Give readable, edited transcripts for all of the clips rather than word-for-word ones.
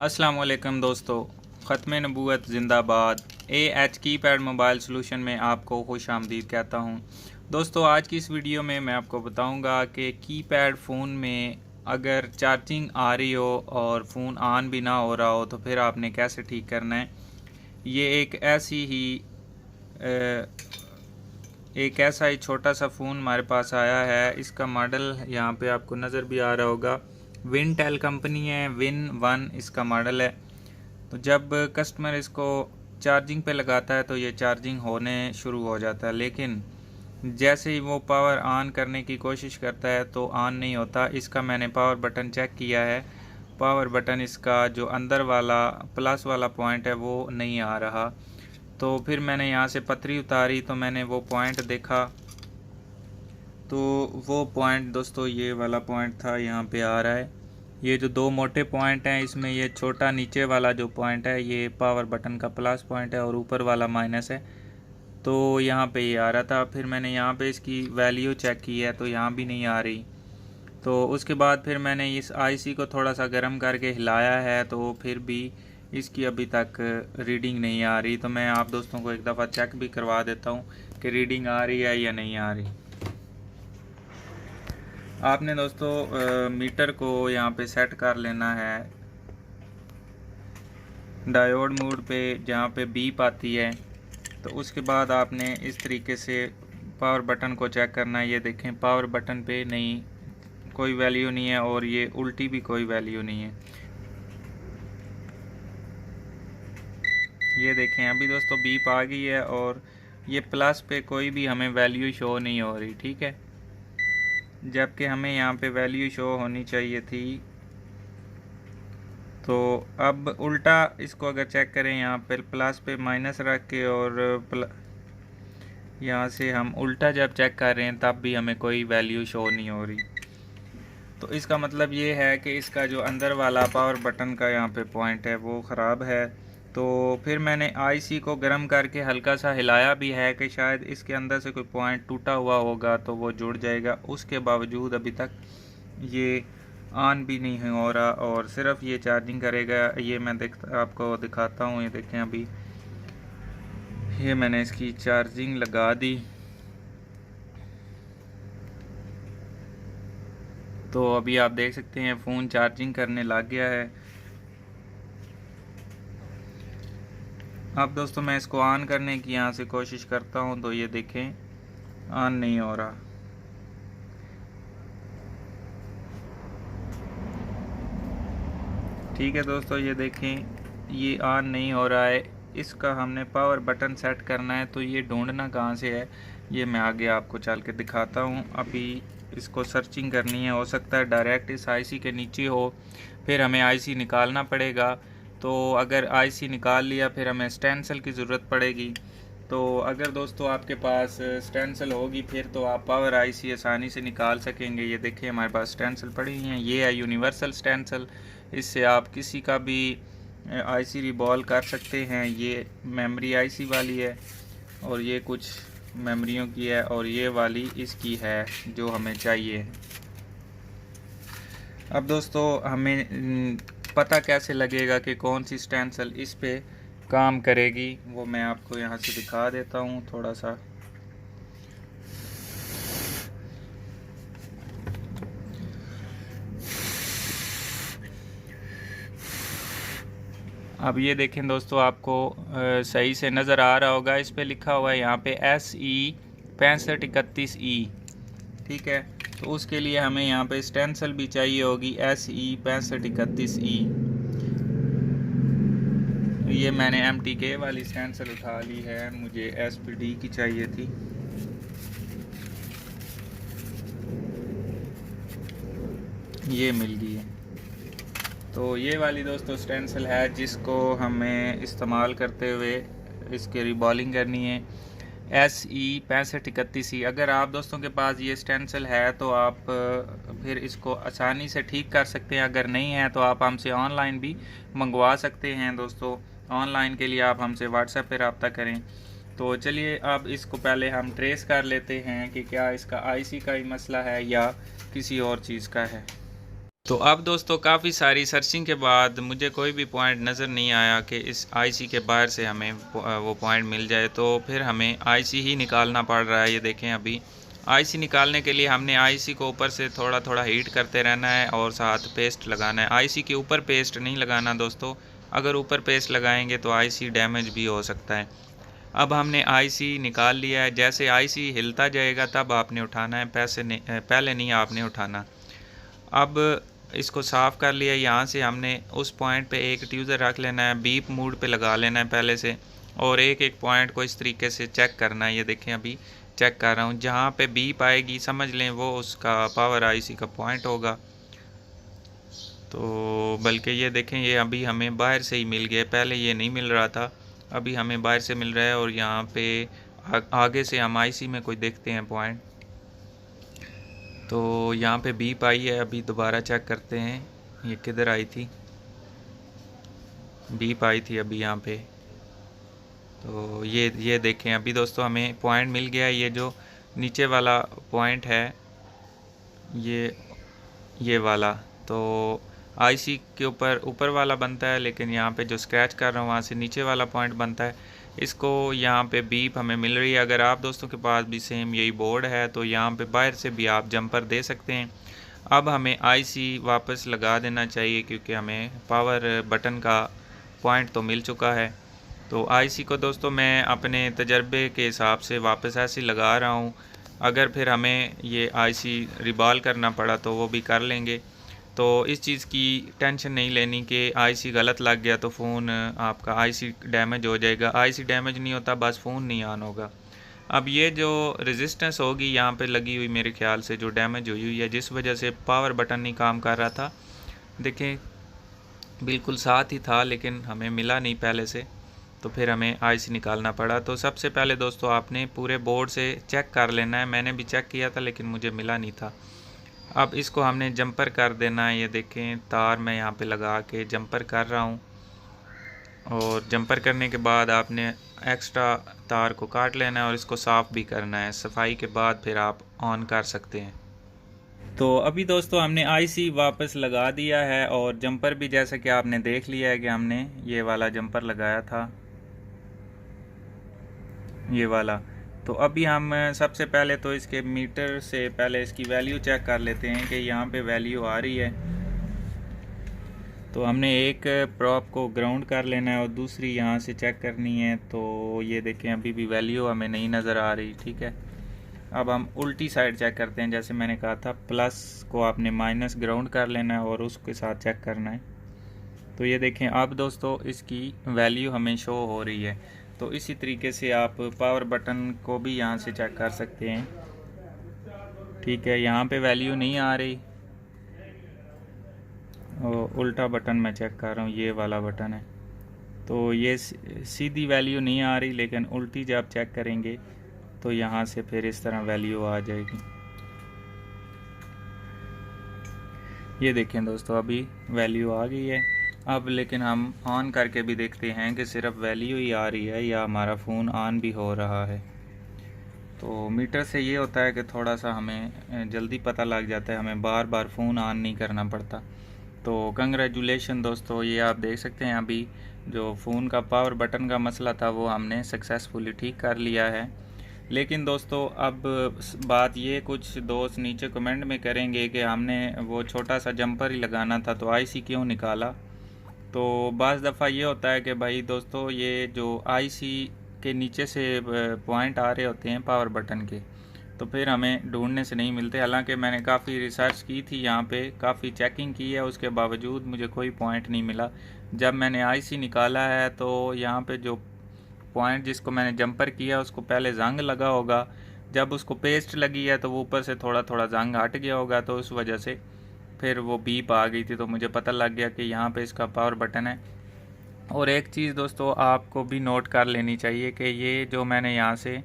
अस्सलाम वालेकुम दोस्तों, ख़त्म नबूवत ज़िंदाबाद। एच की पैड मोबाइल सॉल्यूशन में आपको खुश आमदीद कहता हूँ। दोस्तों, आज की इस वीडियो में मैं आपको बताऊँगा कि की पैड फ़ोन में अगर चार्जिंग आ रही हो और फ़ोन ऑन भी ना हो रहा हो तो फिर आपने कैसे ठीक करना है। ये एक ऐसा ही छोटा सा फ़ोन हमारे पास आया है। इसका मॉडल यहाँ पे आपको नज़र भी आ रहा होगा। विनटेल कंपनी है, विन 1 इसका मॉडल है। तो जब कस्टमर इसको चार्जिंग पे लगाता है तो ये चार्जिंग होने शुरू हो जाता है, लेकिन जैसे ही वो पावर ऑन करने की कोशिश करता है तो ऑन नहीं होता। इसका मैंने पावर बटन चेक किया है, पावर बटन इसका जो अंदर वाला प्लस वाला पॉइंट है वो नहीं आ रहा। तो फिर मैंने यहाँ से पतरी उतारी तो मैंने वो पॉइंट देखा, तो वो पॉइंट दोस्तों ये वाला पॉइंट था, यहाँ पे आ रहा है। ये जो दो मोटे पॉइंट हैं इसमें ये छोटा नीचे वाला जो पॉइंट है ये पावर बटन का प्लस पॉइंट है और ऊपर वाला माइनस है। तो यहाँ पे ये आ रहा था। फिर मैंने यहाँ पे इसकी वैल्यू चेक की है तो यहाँ भी नहीं आ रही। तो उसके बाद फिर मैंने इस आईसी को थोड़ा सा गर्म करके हिलाया है तो फिर भी इसकी अभी तक रीडिंग नहीं आ रही। तो मैं आप दोस्तों को एक दफ़ा चेक भी करवा देता हूँ कि रीडिंग आ रही है या नहीं आ रही। आपने दोस्तों मीटर को यहाँ पे सेट कर लेना है डायोड मोड पे, जहाँ पे बीप आती है। तो उसके बाद आपने इस तरीके से पावर बटन को चेक करना है। ये देखें, पावर बटन पे नहीं, कोई वैल्यू नहीं है और ये उल्टी भी कोई वैल्यू नहीं है। ये देखें, अभी दोस्तों बीप आ गई है और ये प्लस पे कोई भी हमें वैल्यू शो नहीं हो रही, ठीक है, जबकि हमें यहाँ पे वैल्यू शो होनी चाहिए थी। तो अब उल्टा इसको अगर चेक करें, यहाँ पर प्लस पे माइनस रख के और यहाँ से हम उल्टा जब चेक कर रहे हैं तब भी हमें कोई वैल्यू शो नहीं हो रही। तो इसका मतलब ये है कि इसका जो अंदर वाला पावर बटन का यहाँ पे पॉइंट है वो ख़राब है। तो फिर मैंने आईसी को गर्म करके हल्का सा हिलाया भी है कि शायद इसके अंदर से कोई पॉइंट टूटा हुआ होगा तो वो जुड़ जाएगा। उसके बावजूद अभी तक ये ऑन भी नहीं हो रहा और सिर्फ ये चार्जिंग करेगा। ये मैं आपको दिखाता हूँ। ये देखें, अभी ये मैंने इसकी चार्जिंग लगा दी तो अभी आप देख सकते हैं फ़ोन चार्जिंग करने लग गया है। अब दोस्तों मैं इसको ऑन करने की यहाँ से कोशिश करता हूँ तो ये देखें ऑन नहीं हो रहा। ठीक है दोस्तों, ये देखें ये ऑन नहीं हो रहा है। इसका हमने पावर बटन सेट करना है तो ये ढूंढना कहाँ से है ये मैं आगे आपको चल के दिखाता हूँ। अभी इसको सर्चिंग करनी है, हो सकता है डायरेक्ट इस आईसी के नीचे हो, फिर हमें आईसी निकालना पड़ेगा। तो अगर आईसी निकाल लिया फिर हमें स्टेंसिल की ज़रूरत पड़ेगी। तो अगर दोस्तों आपके पास स्टेंसिल होगी फिर तो आप पावर आईसी आसानी से निकाल सकेंगे। ये देखिए हमारे पास स्टेंसिल पड़ी हुई हैं। ये है यूनिवर्सल स्टेंसिल, इससे आप किसी का भी आईसी रिबॉल कर सकते हैं। ये मेमोरी आईसी वाली है और ये कुछ मेमोरियों की है और ये वाली इसकी है जो हमें चाहिए। अब दोस्तों हमें पता कैसे लगेगा कि कौन सी स्टेंसिल इस पे काम करेगी, वो मैं आपको यहाँ से दिखा देता हूँ थोड़ा सा। अब ये देखें दोस्तों, आपको सही से नज़र आ रहा होगा, इस पे लिखा हुआ है यहाँ पे SE 6531E, ठीक है। तो उसके लिए हमें यहाँ पे स्टेंसिल भी चाहिए होगी SE 6531E। ये मैंने MTK वाली स्टेंसिल उठा ली है, मुझे SPD की चाहिए थी। ये मिल गई है। तो ये वाली दोस्तों स्टेंसिल है जिसको हमें इस्तेमाल करते हुए इसकी रिबॉलिंग करनी है, SE 6531E। अगर आप दोस्तों के पास ये स्टेंसिल है तो आप फिर इसको आसानी से ठीक कर सकते हैं। अगर नहीं है तो आप हमसे ऑनलाइन भी मंगवा सकते हैं। दोस्तों ऑनलाइन के लिए आप हमसे व्हाट्सएप पर रब्ता करें। तो चलिए अब इसको पहले हम ट्रेस कर लेते हैं कि क्या इसका आईसी का ही मसला है या किसी और चीज़ का है। तो अब दोस्तों काफ़ी सारी सर्चिंग के बाद मुझे कोई भी पॉइंट नज़र नहीं आया कि इस आईसी के बाहर से हमें वो पॉइंट मिल जाए, तो फिर हमें आईसी ही निकालना पड़ रहा है। ये देखें, अभी आईसी निकालने के लिए हमने आईसी को ऊपर से थोड़ा थोड़ा हीट करते रहना है और साथ पेस्ट लगाना है। आईसी के ऊपर पेस्ट नहीं लगाना दोस्तों, अगर ऊपर पेस्ट लगाएंगे तो आईसी डैमेज भी हो सकता है। अब हमने आईसी निकाल लिया है, जैसे आईसी हिलता जाएगा तब आपने उठाना है, पहले नहीं आपने उठाना। अब इसको साफ़ कर लिया। यहाँ से हमने उस पॉइंट पे एक ट्यूज़र रख लेना है, बीप मोड पे लगा लेना है पहले से, और एक एक पॉइंट को इस तरीके से चेक करना है। ये देखें, अभी चेक कर रहा हूँ, जहाँ पे बीप आएगी समझ लें वो उसका पावर आईसी का पॉइंट होगा। तो बल्कि ये देखें, ये अभी हमें बाहर से ही मिल गया, पहले ये नहीं मिल रहा था, अभी हमें बाहर से मिल रहा है। और यहाँ पे आगे से हम आईसी में कोई देखते हैं पॉइंट, तो यहाँ पे बीप आई है। अभी दोबारा चेक करते हैं ये किधर आई थी, बीप आई थी अभी यहाँ पे। तो ये देखें, अभी दोस्तों हमें पॉइंट मिल गया है। ये जो नीचे वाला पॉइंट है ये वाला, तो आईसी के ऊपर वाला बनता है, लेकिन यहाँ पे जो स्क्रैच कर रहा हूँ वहाँ से नीचे वाला पॉइंट बनता है। इसको यहाँ पे बीप हमें मिल रही है। अगर आप दोस्तों के पास भी सेम यही बोर्ड है तो यहाँ पे बाहर से भी आप जंपर दे सकते हैं। अब हमें आईसी वापस लगा देना चाहिए, क्योंकि हमें पावर बटन का पॉइंट तो मिल चुका है। तो आईसी को दोस्तों मैं अपने तजर्बे के हिसाब से वापस ऐसे लगा रहा हूँ। अगर फिर हमें ये आईसी रिबॉल करना पड़ा तो वो भी कर लेंगे। तो इस चीज़ की टेंशन नहीं लेनी कि आईसी गलत लग गया तो फ़ोन आपका आईसी डैमेज हो जाएगा। आईसी डैमेज नहीं होता, बस फ़ोन नहीं ऑन होगा। अब ये जो रेजिस्टेंस होगी यहाँ पे लगी हुई, मेरे ख्याल से जो डैमेज हुई है, जिस वजह से पावर बटन नहीं काम कर रहा था, देखें बिल्कुल साथ ही था लेकिन हमें मिला नहीं पहले से, तो फिर हमें आईसी निकालना पड़ा। तो सबसे पहले दोस्तों आपने पूरे बोर्ड से चेक कर लेना है। मैंने भी चेक किया था लेकिन मुझे मिला नहीं था। अब इसको हमने जंपर कर देना है। ये देखें, तार मैं यहाँ पे लगा के जंपर कर रहा हूँ, और जंपर करने के बाद आपने एक्स्ट्रा तार को काट लेना है और इसको साफ़ भी करना है। सफाई के बाद फिर आप ऑन कर सकते हैं। तो अभी दोस्तों हमने आईसी वापस लगा दिया है, और जंपर भी जैसा कि आपने देख लिया है कि हमने ये वाला जंपर लगाया था, ये वाला। तो अभी हम सबसे पहले तो इसके मीटर से पहले इसकी वैल्यू चेक कर लेते हैं कि यहाँ पे वैल्यू आ रही है। तो हमने एक प्रॉप को ग्राउंड कर लेना है और दूसरी यहाँ से चेक करनी है। तो ये देखें, अभी भी वैल्यू हमें नहीं नज़र आ रही, ठीक है। अब हम उल्टी साइड चेक करते हैं। जैसे मैंने कहा था, प्लस को आपने माइनस ग्राउंड कर लेना है और उसके साथ चेक करना है। तो ये देखें, अब दोस्तों इसकी वैल्यू हमें शो हो रही है। तो इसी तरीके से आप पावर बटन को भी यहाँ से चेक कर सकते हैं, ठीक है। यहाँ पे वैल्यू नहीं आ रही, और उल्टा बटन मैं चेक कर रहा हूँ, ये वाला बटन है। तो ये सीधी वैल्यू नहीं आ रही, लेकिन उल्टी जब चेक करेंगे तो यहाँ से फिर इस तरह वैल्यू आ जाएगी। ये देखें दोस्तों, अभी वैल्यू आ गई है। अब लेकिन हम ऑन करके भी देखते हैं कि सिर्फ वैल्यू ही आ रही है या हमारा फ़ोन ऑन भी हो रहा है। तो मीटर से ये होता है कि थोड़ा सा हमें जल्दी पता लग जाता है, हमें बार बार फ़ोन ऑन नहीं करना पड़ता। तो कंग्रेचुलेशन दोस्तों, ये आप देख सकते हैं अभी जो फ़ोन का पावर बटन का मसला था वो हमने सक्सेसफुली ठीक कर लिया है। लेकिन दोस्तों अब बात ये, कुछ दोस्त नीचे कमेंट में करेंगे कि हमने वो छोटा सा जंपर ही लगाना था तो आईसी क्यों निकाला। तो बाज़ दफ़ा ये होता है कि भाई दोस्तों, ये जो आईसी के नीचे से पॉइंट आ रहे होते हैं पावर बटन के, तो फिर हमें ढूंढने से नहीं मिलते। हालांकि मैंने काफ़ी रिसर्च की थी, यहाँ पे काफ़ी चेकिंग की है, उसके बावजूद मुझे कोई पॉइंट नहीं मिला। जब मैंने आईसी निकाला है तो यहाँ पे जो पॉइंट जिसको मैंने जंपर किया उसको पहले जंग लगा होगा, जब उसको पेस्ट लगी है तो वो ऊपर से थोड़ा थोड़ा जंग हट गया होगा, तो उस वजह से फिर वो बीप आ गई थी। तो मुझे पता लग गया कि यहाँ पे इसका पावर बटन है। और एक चीज़ दोस्तों आपको भी नोट कर लेनी चाहिए कि ये जो मैंने यहाँ से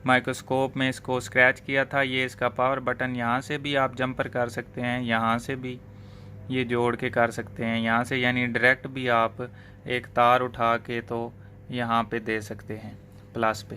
माइक्रोस्कोप में इसको स्क्रैच किया था, ये इसका पावर बटन, यहाँ से भी आप जंपर कर सकते हैं, यहाँ से भी ये जोड़ के कर सकते हैं, यहाँ से यानी डायरेक्ट भी आप एक तार उठा के तो यहाँ पे दे सकते हैं प्लस पे।